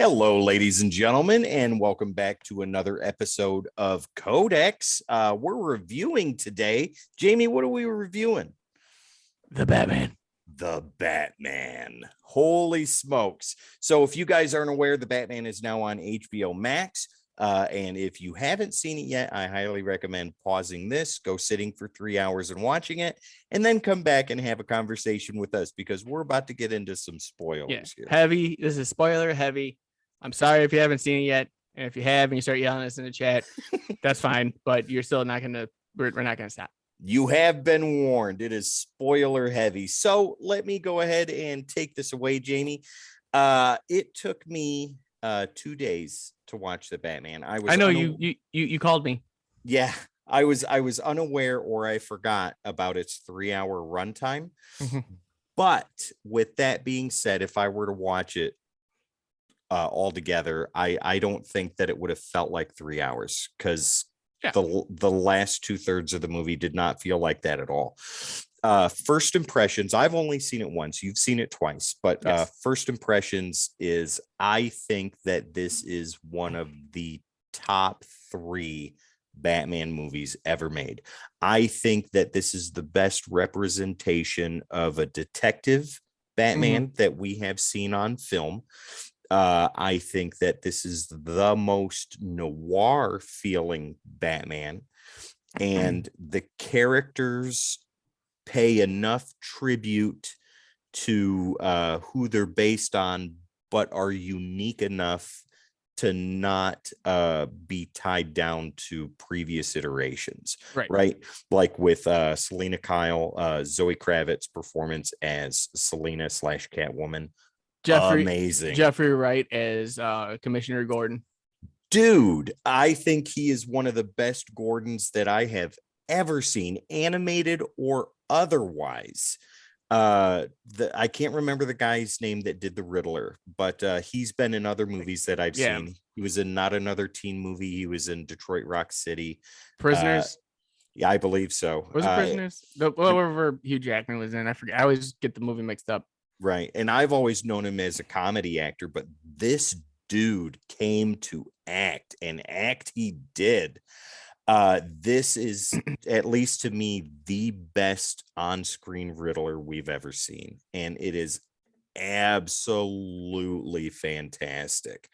Hello, ladies and gentlemen, and welcome back to another episode of Codex. We're reviewing today. Jamie, what are we reviewing? The Batman. The Batman. Holy smokes. So if you guys aren't aware, The Batman is now on HBO Max. And if you haven't seen it yet, I highly recommend pausing this, go sitting for 3 hours and watching it, and then come back and have a conversation with us because we're about to get into some spoilers here. Heavy. This is spoiler heavy. I'm sorry if you haven't seen it yet. And if you have and you start yelling at us in the chat, that's fine. But you're still not going to, we're not going to stop. You have been warned. It is spoiler heavy. So let me go ahead and take this away, Jamie. It took me 2 days to watch The Batman. I know you called me. Yeah, I was unaware, or I forgot about its 3-hour runtime. But with that being said, if I were to watch it all together, I don't think that it would have felt like 3 hours because the last 2/3 of the movie did not feel like that at all. First impressions, I've only seen it once. You've seen it twice, but first impressions is I think that this is one of the top 3 Batman movies ever made. I think that this is the best representation of a detective Batman that we have seen on film. I think that this is the most noir feeling Batman, and the characters pay enough tribute to who they're based on, but are unique enough to not be tied down to previous iterations. Right? Like with Selena Kyle, Zoe Kravitz's performance as Selena / Catwoman. Amazing. Jeffrey Wright as Commissioner Gordon. Dude, I think he is one of the best Gordons that I have ever seen, animated or otherwise. I can't remember the guy's name that did the Riddler, but he's been in other movies that I've seen. He was in Not Another Teen Movie. He was in Detroit Rock City. Prisoners. Yeah, I believe so. Was it Prisoners? Whatever Hugh Jackman was in. I forget. I always get the movie mixed up. Right. And I've always known him as a comedy actor, but this dude came to act, and act he did. This is, at least to me, the best on-screen Riddler we've ever seen. And it is absolutely fantastic.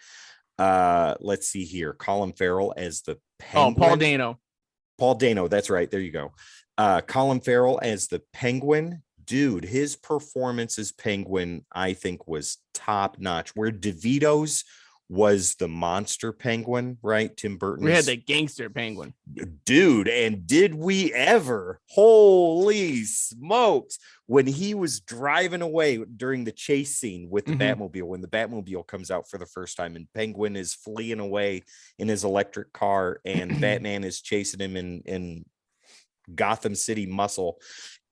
Let's see here. Colin Farrell as the Penguin. Paul Dano. That's right. There you go. Colin Farrell as the Penguin. Dude, his performance as Penguin, I think, was top notch. Where DeVito's was the monster Penguin, right? Tim Burton. We had the gangster Penguin. Dude, and did we ever? Holy smokes. When he was driving away during the chase scene with the Batmobile, when the Batmobile comes out for the first time and Penguin is fleeing away in his electric car and Batman is chasing him in Gotham City muscle.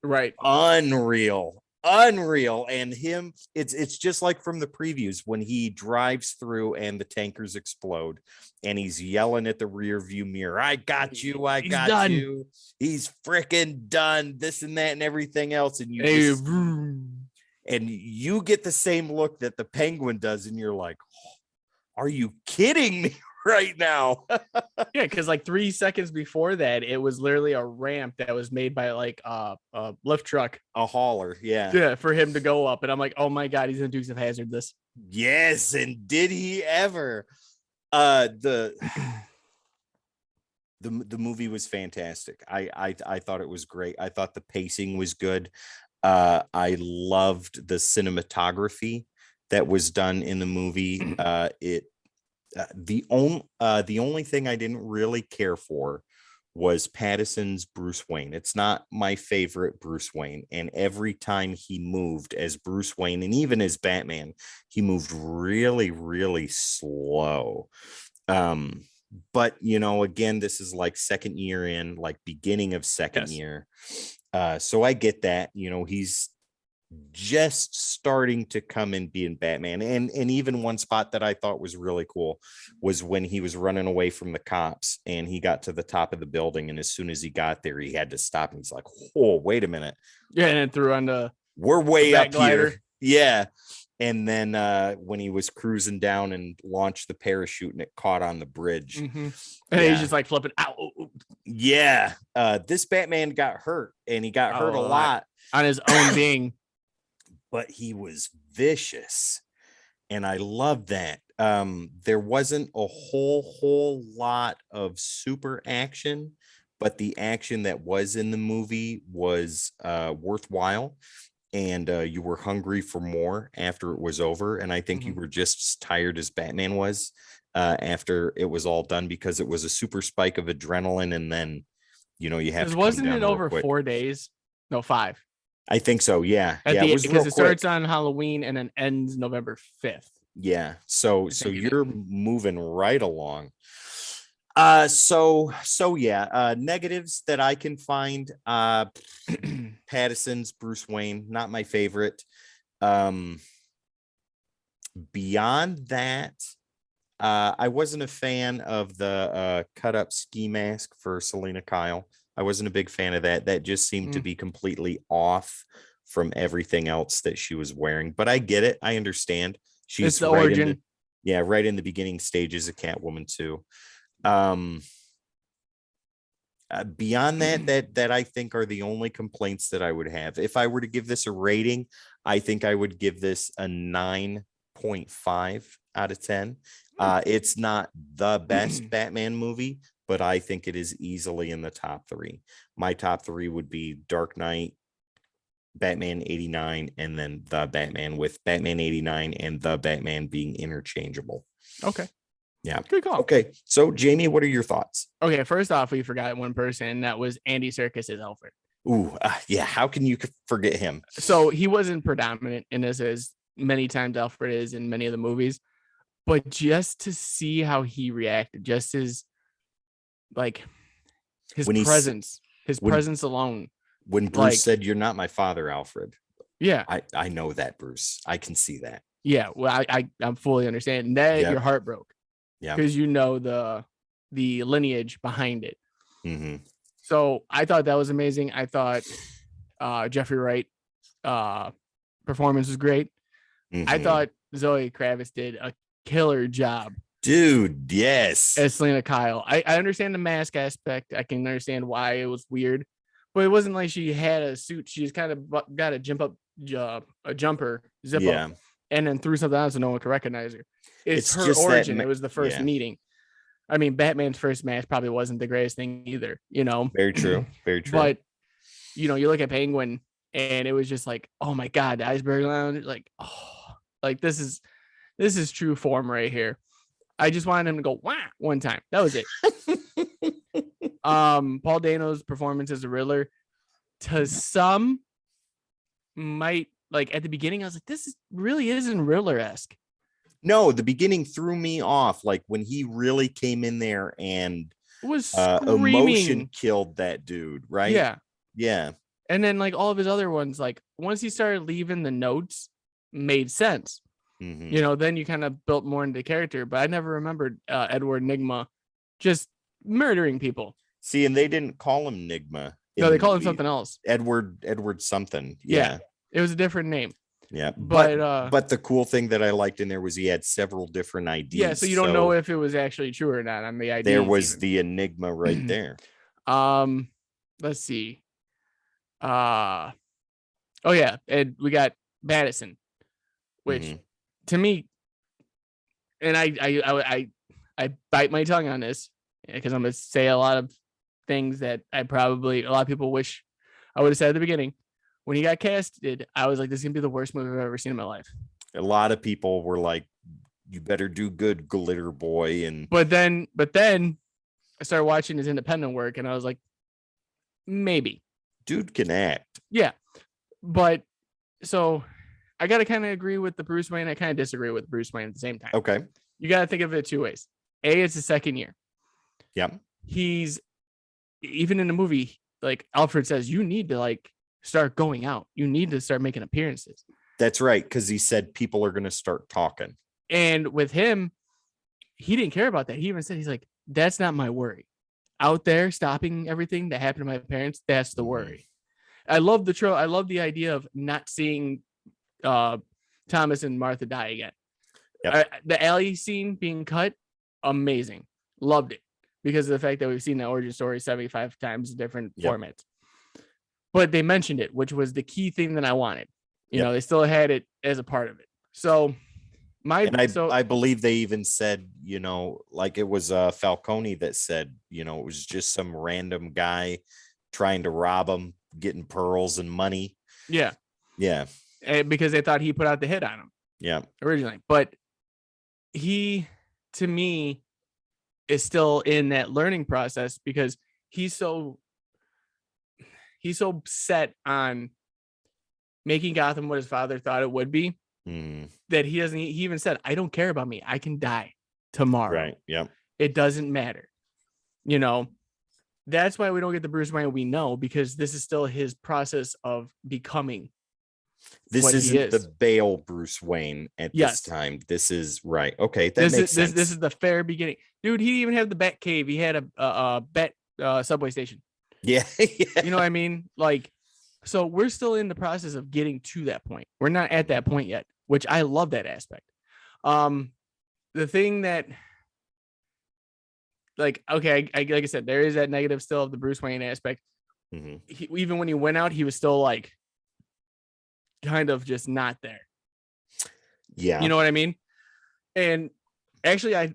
Right. Unreal. And him, it's just like from the previews when he drives through and the tankers explode and he's yelling at the rear view mirror, I got you. He's freaking done, this and that and everything else. And you get the same look that the Penguin does, and you're like, are you kidding me right now? Yeah, because like 3 seconds before that, it was literally a ramp that was made by like a lift truck, a hauler, yeah, for him to go up, and I'm like, oh my god, he's in Dukes of Hazzard this. Yes, and did he ever? The movie was fantastic. I thought it was great. I thought the pacing was good. I loved the cinematography that was done in the movie. The only thing I didn't really care for was Pattinson's Bruce Wayne. It's not my favorite Bruce Wayne, and every time he moved as Bruce Wayne and even as Batman, he moved really, really slow. But again, this is like second year in, like beginning of second year. So I get that, he's just starting to come and be in Batman. And even one spot that I thought was really cool was when he was running away from the cops and he got to the top of the building, and as soon as he got there, he had to stop and he's like, oh, wait a minute. Yeah, and it threw on the we're way up here. Yeah. And then when he was cruising down and launched the parachute and it caught on the bridge. And he's just like flipping out. Yeah. This Batman got hurt, and he got hurt a lot on his own being. But he was vicious. And I love that. There wasn't a whole lot of super action, but the action that was in the movie was worthwhile. And you were hungry for more after it was over. And I think you were just as tired as Batman was after it was all done, because it was a super spike of adrenaline. And then, you know, you have to wasn't it over 4 days? No, 5. I think so. Yeah. Because it starts on Halloween and then ends November 5th. Yeah. So you're moving right along. Negatives that I can find, Pattinson's Bruce Wayne, not my favorite. Beyond that, I wasn't a fan of the cut up ski mask for Selena Kyle. I wasn't a big fan of that. That just seemed to be completely off from everything else that she was wearing, but I get it. I understand. She's the origin. Right in the beginning stages of Catwoman too. Beyond that I think are the only complaints that I would have. If I were to give this a rating, I think I would give this a 9.5 out of 10. It's not the best Batman movie, but I think it is easily in the top 3. My top 3 would be Dark Knight, Batman 89, and then The Batman, with Batman 89 and The Batman being interchangeable. Okay. Yeah. Good call. Okay. So, Jamie, what are your thoughts? Okay. First off, we forgot one person, and that was Andy Serkis as Alfred. Ooh, yeah. How can you forget him? So he wasn't predominant in this as many times Alfred is in many of the movies, but just to see how he reacted, just his presence alone. When Bruce said, "You're not my father, Alfred." Yeah. I know that, Bruce. I can see that. Yeah. Well, I'm fully understanding that. Your heart broke. Yeah. Because you know the lineage behind it. Mm-hmm. So I thought that was amazing. I thought Jeffrey Wright performance was great. Mm-hmm. I thought Zoe Kravitz did a killer job. Dude, yes. As Selena Kyle. I understand the mask aspect. I can understand why it was weird. But it wasn't like she had a suit. She just kind of got a jumper, zip up, and then threw something on so no one could recognize her. It's her origin. It was the first meeting. I mean, Batman's first mask probably wasn't the greatest thing either, you know? Very true. Very true. But, you know, you look at Penguin and it was just like, oh my God, the Iceberg Lounge. Like, this is true form right here. I just wanted him to go, wah, one time. That was it. Paul Dano's performance as the Riddler, to some might, like, at the beginning, I was like, really isn't Riddler-esque. No, the beginning threw me off. Like when he really came in there and was emotion killed that dude, right? Yeah. Yeah. And then like all of his other ones, like once he started leaving the notes, made sense. Mm-hmm. You know, then you kind of built more into the character. But I never remembered Edward Nygma just murdering people. See, and they didn't call him Nygma. No, they called him something else. Edward something. Yeah. It was a different name. Yeah, but the cool thing that I liked in there was he had several different IDs. Yeah, so you don't know if it was actually true or not on the ID. There was the enigma right there. Let's see. Oh yeah, and we got Pattinson, which to me, and I bite my tongue on this because I'm gonna say a lot of things that a lot of people wish I would have said at the beginning. When he got casted, I was like, this is going to be the worst movie I've ever seen in my life. A lot of people were like, you better do good, Glitter Boy. But then I started watching his independent work and I was like, maybe. Dude can act. Yeah. But so I got to kind of agree with the Bruce Wayne. I kind of disagree with Bruce Wayne at the same time. Okay. You got to think of it 2 ways. A, it's his second year. Yeah. He's, even in the movie, like Alfred says, you need to like start going out. You need to start making appearances. That's right, because he said people are going to start talking. And with him, he didn't care about that. He even said, he's like, that's not my worry. Out there stopping everything that happened to my parents, that's the worry. I love the idea of not seeing Thomas and Martha die again. Yep. The alley scene being cut, amazing. Loved it because of the fact that we've seen the origin story 75 times in different formats. But they mentioned it, which was the key thing that I wanted. You know, they still had it as a part of it. So I believe they even said, you know, like it was Falcone that said, you know, it was just some random guy trying to rob him, getting pearls and money. Yeah. And because they thought he put out the hit on him. Yeah. Originally. But he, to me, is still in that learning process because he's so set on making Gotham what his father thought it would be that he even said, I don't care about me. I can die tomorrow. Right. Yep. It doesn't matter. You know, that's why we don't get the Bruce Wayne we know, because this is still his process of becoming. This isn't the Bale Bruce Wayne at this time. This is right. Okay. That makes sense. This is the fair beginning. Dude, he didn't even have the Bat Cave. He had a Bat subway station. Yeah. You know what I mean? Like, so we're still in the process of getting to that point. We're not at that point yet, which I love that aspect. The thing that, like, okay, like I said, there is that negative still of the Bruce Wayne aspect. Even when he went out, he was still like kind of just not there. Yeah. You know what I mean? And actually, I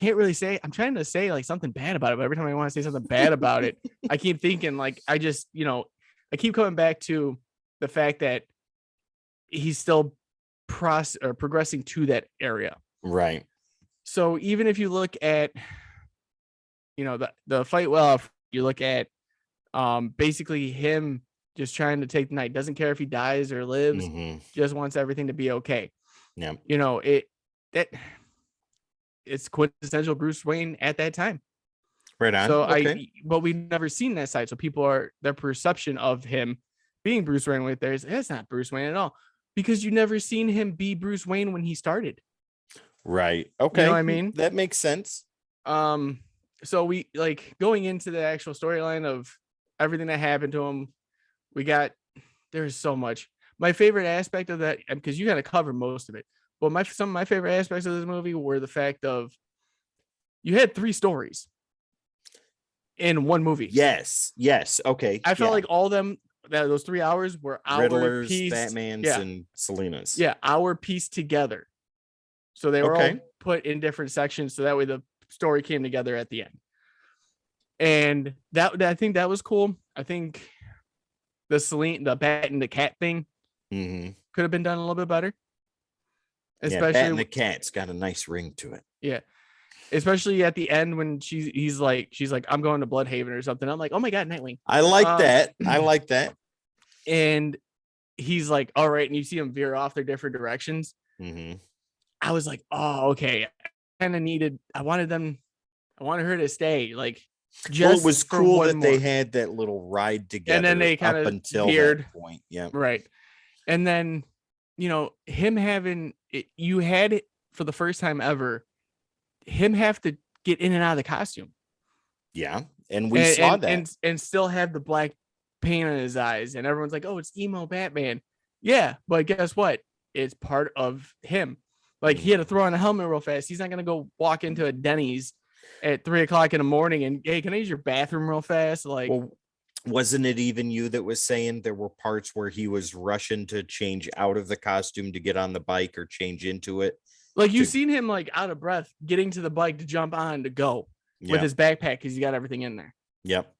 can't really say, I'm trying to say like something bad about it, but every time I want to say something bad about it, I keep thinking like, I just, you know, I keep coming back to the fact that he's still progressing to that area. Right. So even if you look at, you know, the fight, well, you look at basically him just trying to take the night, doesn't care if he dies or lives, just wants everything to be okay. Yeah. You know, it's quintessential Bruce Wayne at that time. Right on. So but we've never seen that side. So their perception of him being Bruce Wayne with theirs, that's not Bruce Wayne at all, because you never seen him be Bruce Wayne when he started. Right. Okay. You know what I mean? That makes sense. So we like going into the actual storyline of everything that happened to him. There's so much. My favorite aspect of that, because you got to cover most of it, but some of my favorite aspects of this movie were the fact of you had 3 stories in one movie. Yes. Okay. I felt like all of them, those 3 hours were Riddler's, pieced, Batman's, and Selina's. Yeah, our pieced together. So they were all put in different sections, so that way the story came together at the end. And that I think that was cool. I think the Bat and the Cat thing could have been done a little bit better. Especially Bat and the Cat's got a nice ring to it. Yeah. Especially at the end when she's like, I'm going to Bloodhaven or something. I'm like, oh my God, Nightwing. I like that. I like that. And he's like, all right. And you see him veer off their different directions. I was like, oh, okay. I wanted her to stay. Like, it was cool that they had that little ride together. And then they kind of until veered. that point. Yeah. Right. And then, you know, him having it, you had it for the first time ever, him have to get in and out of the costume. Yeah. And we saw that. And still have the black paint on his eyes. And everyone's like, oh, it's emo Batman. Yeah. But guess what? It's part of him. Like, he had to throw on a helmet real fast. He's not going to go walk into a Denny's at 3:00 in the morning and, hey, can I use your bathroom real fast? Like, well, wasn't it even you that was saying there were parts where he was rushing to change out of the costume to get on the bike or change into it? Like, you've seen him like out of breath getting to the bike to jump on to go with his backpack because he's got everything in there. Yep.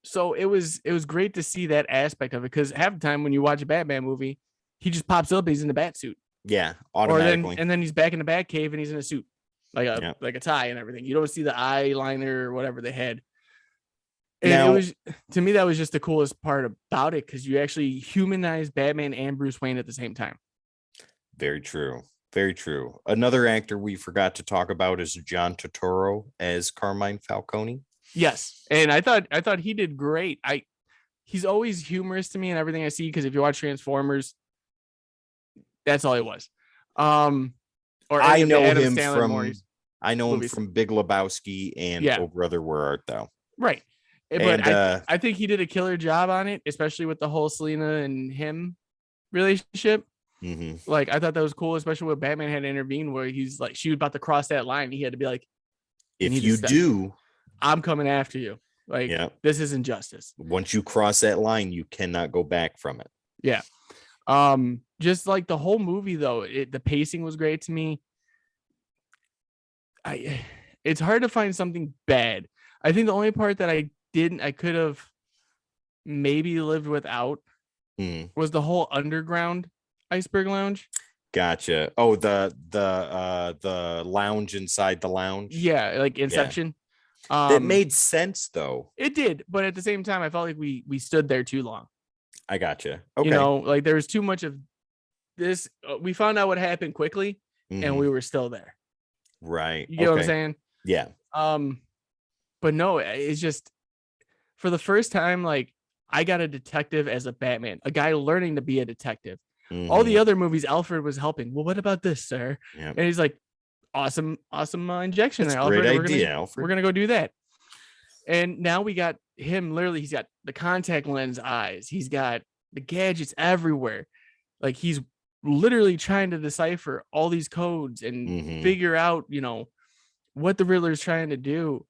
So it was great to see that aspect of it, because half the time when you watch a Batman movie, he just pops up, he's in the bat suit. Yeah, automatically. And then he's back in the bat cave and he's in a suit, like a tie and everything. You don't see the eyeliner or whatever they had. And it was, to me, that was just the coolest part about it, because you actually humanize Batman and Bruce Wayne at the same time. Very true. Very true. Another actor we forgot to talk about is John Tuttoro as Carmine Falcone. Yes, and I thought he did great. He's always humorous to me in everything I see, because if you watch Transformers, that's all he was. I know him from Big Lebowski and Oh Brother, Where Art Thou? Right. But I think he did a killer job on it, especially with the whole Selina and him relationship. Like, I thought that was cool, especially when Batman had to intervene, where he's like, she was about to cross that line. He had to be like, if you do, I'm coming after you. Like, this isn't justice. Once you cross that line, you cannot go back from it. Yeah. Just like the whole movie, though, the pacing was great to me. It's hard to find something bad. I think the only part that I could have maybe lived without was the whole underground iceberg lounge. Gotcha. Oh, the lounge inside the lounge. Yeah, like Inception. That made sense though. It did, but at the same time, I felt like we stood there too long. I gotcha. Okay. You know, like there was too much of this. We found out what happened quickly, and we were still there. Right. You get what I'm saying? Yeah. But no, it's just for the first time, like I got a detective as a Batman, a guy learning to be a detective. All the other movies, Alfred was helping. Well, what about this, sir? Yeah. And he's like, awesome injection. That's there, Alfred. Great idea, Alfred. We're gonna go do that. And now we got him. Literally, he's got the contact lens eyes. He's got the gadgets everywhere. Like he's literally trying to decipher all these codes and figure out, you know, what the Riddler's trying to do.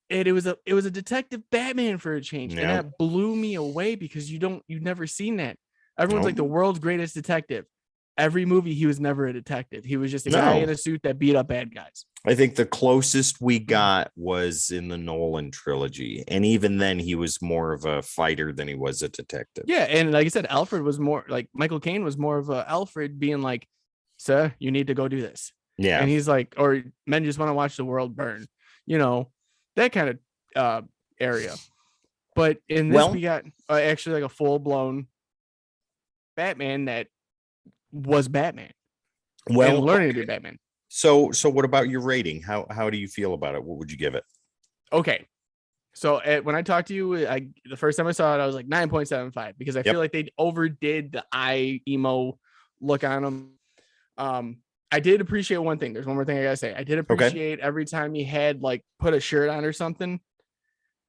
And it was a detective Batman for a change, and that blew me away because you've never seen that. Everyone's like the world's greatest detective. Every movie, he was never a detective. He was just a guy in a suit that beat up bad guys. I think the closest we got was in the Nolan trilogy. And even then, he was more of a fighter than he was a detective. Yeah. And like I said, Alfred was more like Michael Caine was more of a Alfred being like, sir, you need to go do this. Yeah. And he's like, or men just want to watch the world burn, you know, that kind of area. But in this, we got actually like a full blown Batman that was Batman. Well, and learning to be Batman. So what about your rating? How do you feel about it? What would you give it? Okay. So when I talked to you, the first time I saw it, I was like 9.75 because I feel like they overdid the eye emo look on them. I did appreciate one thing. There's one more thing I gotta say. I did appreciate every time he had like put a shirt on or something,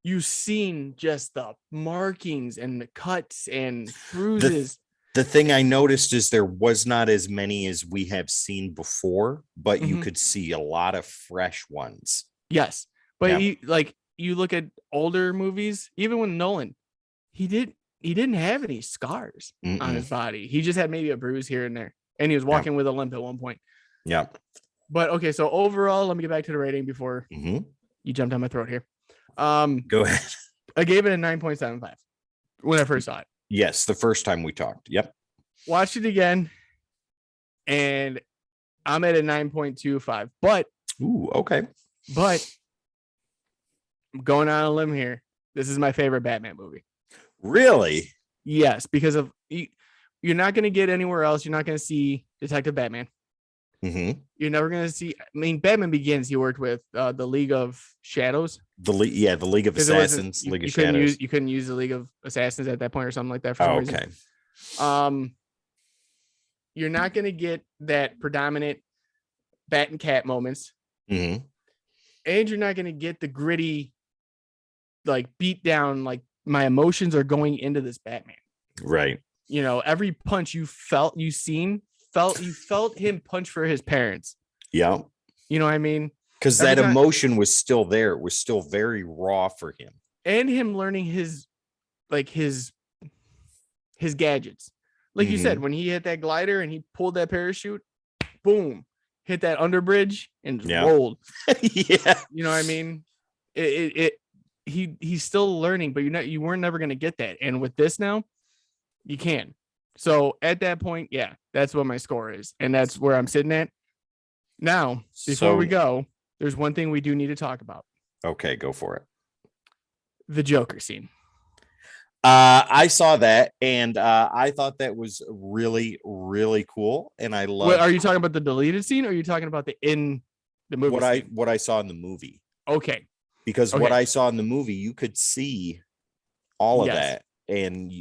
you seen just the markings and the cuts and bruises. The thing I noticed is there was not as many as we have seen before, but you could see a lot of fresh ones. Yes. But you look at older movies, even with Nolan, he didn't have any scars on his body. He just had maybe a bruise here and there. And he was walking with a limp at one point. Yeah. But okay, so overall, let me get back to the rating before you jumped down my throat here. Go ahead. I gave it a 9.75 when I first saw it. Yes, the first time we talked. Yep. Watched it again, and I'm at a 9.25. But okay. But I'm going on a limb here. This is my favorite Batman movie. Really? Yes, because of you're not going to get anywhere else. You're not going to see Detective Batman. You're never going to see. I mean, Batman Begins. He worked with the League of Shadows. The League of Assassins. League of Shadows. You couldn't use the League of Assassins at that point or something like that. For some reason. You're not going to get that predominant bat and cat moments, and you're not going to get the gritty, like beat down. Like my emotions are going into this Batman. Right. You know, every punch you felt him punch for his parents. Yeah. You know what I mean? Because that emotion was still there. It was still very raw for him. And him learning his gadgets. Like you said, when he hit that glider and he pulled that parachute, boom, hit that underbridge and just rolled. Yeah. You know what I mean? He's still learning, but you weren't never going to get that. And with this now, you can. So at that point, yeah, that's what my score is. And that's where I'm sitting at. Now, before we go, there's one thing we do need to talk about. Okay, go for it. The Joker scene. I saw that, and I thought that was really, really cool. And I love. Are you talking about the deleted scene, or are you talking about in the movie? What I saw in the movie. Okay. Because what I saw in the movie, you could see all of that. And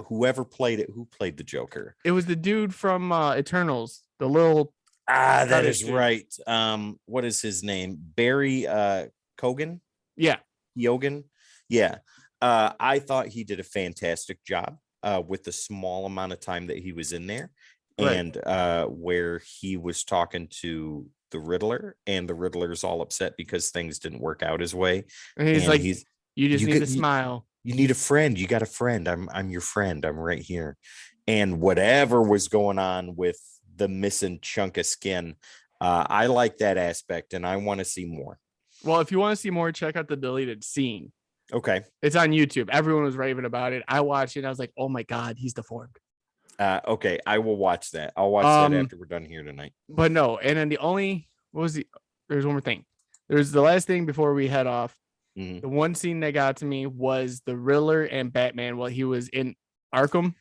whoever played it, who played the Joker? It was the dude from Eternals, the little. That is right. What is his name? Barry Kogan? Yeah. Yogan? Yeah. I thought he did a fantastic job. with the small amount of time that he was in there, Right. and where he was talking to the Riddler, and the Riddler's all upset because things didn't work out his way. And he's And like, he's you just you need could to smile. you need a friend. You got a friend. I'm your friend. I'm right here. And whatever was going on with the missing chunk of skin, I like that aspect, and I want to see more. Well, if you want to see more, check out the deleted scene. Okay. It's on YouTube. Everyone was raving about it. I watched it and I was like, oh my God, he's deformed. Okay, I will watch that. I'll watch that after we're done here tonight. But no, and then there's one more thing. There's the last thing before we head off. Mhm. The one scene that got to me was the Riddler and Batman while he was in Arkham.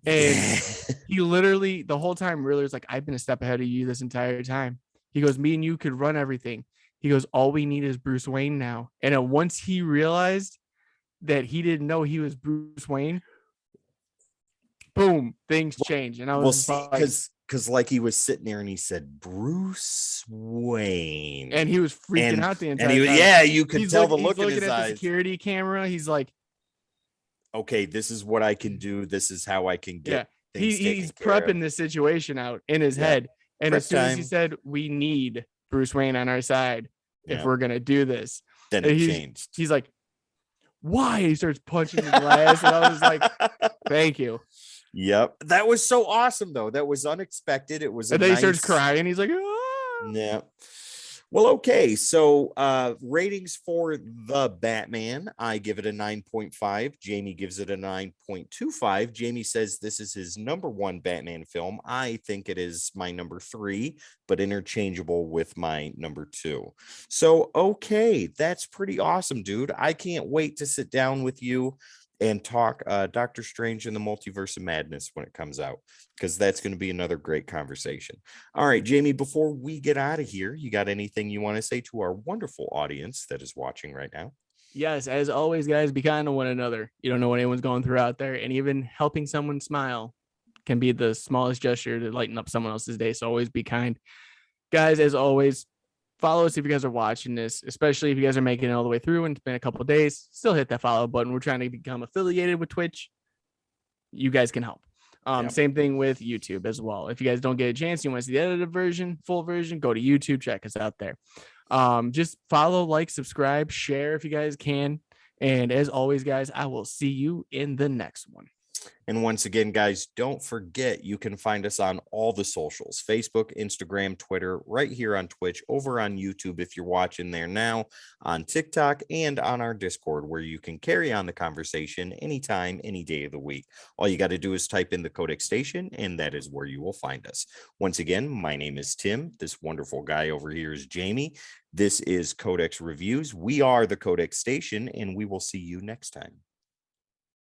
And he literally, the whole time, Riddler's like, I've been a step ahead of you this entire time. He goes, me and you could run everything. He goes, all we need is Bruce Wayne now. And then once he realized that he didn't know he was Bruce Wayne, boom, things changed. And I was because like he was sitting there and he said Bruce Wayne, and he was freaking out the entire time. Yeah, you could tell the look in his eyes. He's looking at the security camera. He's like, okay, this is what I can do. This is how I can get. Yeah, he's prepping the situation out in his head. And as soon as he said, we need Bruce Wayne on our side if we're gonna do this, then it changed. He's like, why? He starts punching the glass, and I was like, thank you. Yep, that was so awesome though. That was unexpected. It was, and then he starts crying. He's like, ah. Yeah. Well, okay. So ratings for The Batman, I give it a 9.5. Jamie gives it a 9.25. Jamie says this is his number one Batman film. I think it is my number 3, but interchangeable with my number 2. So, okay, that's pretty awesome, dude. I can't wait to sit down with you and talk Doctor Strange and the Multiverse of Madness when it comes out, because that's going to be another great conversation. All right, Jamie, before we get out of here, you got anything you want to say to our wonderful audience that is watching right now? Yes, as always, guys, be kind to one another. You don't know what anyone's going through out there, and even helping someone smile can be the smallest gesture to lighten up someone else's day. So always be kind. Guys, as always, follow us if you guys are watching this, especially if you guys are making it all the way through and it's been a couple of days. Still hit that follow button. We're trying to become affiliated with Twitch. You guys can help. Same thing with YouTube as well. If you guys don't get a chance, you want to see the edited version, full version, go to YouTube, check us out there. Just follow, like, subscribe, share if you guys can. And as always, guys, I will see you in the next one. And once again, guys, don't forget, you can find us on all the socials: Facebook, Instagram, Twitter, right here on Twitch, over on YouTube if you're watching there now, on TikTok, and on our Discord, where you can carry on the conversation anytime, any day of the week. All you got to do is type in the Codex Station, and that is where you will find us. Once again, my name is Tim. This wonderful guy over here is Jamie. This is Codex Reviews. We are the Codex Station, and we will see you next time.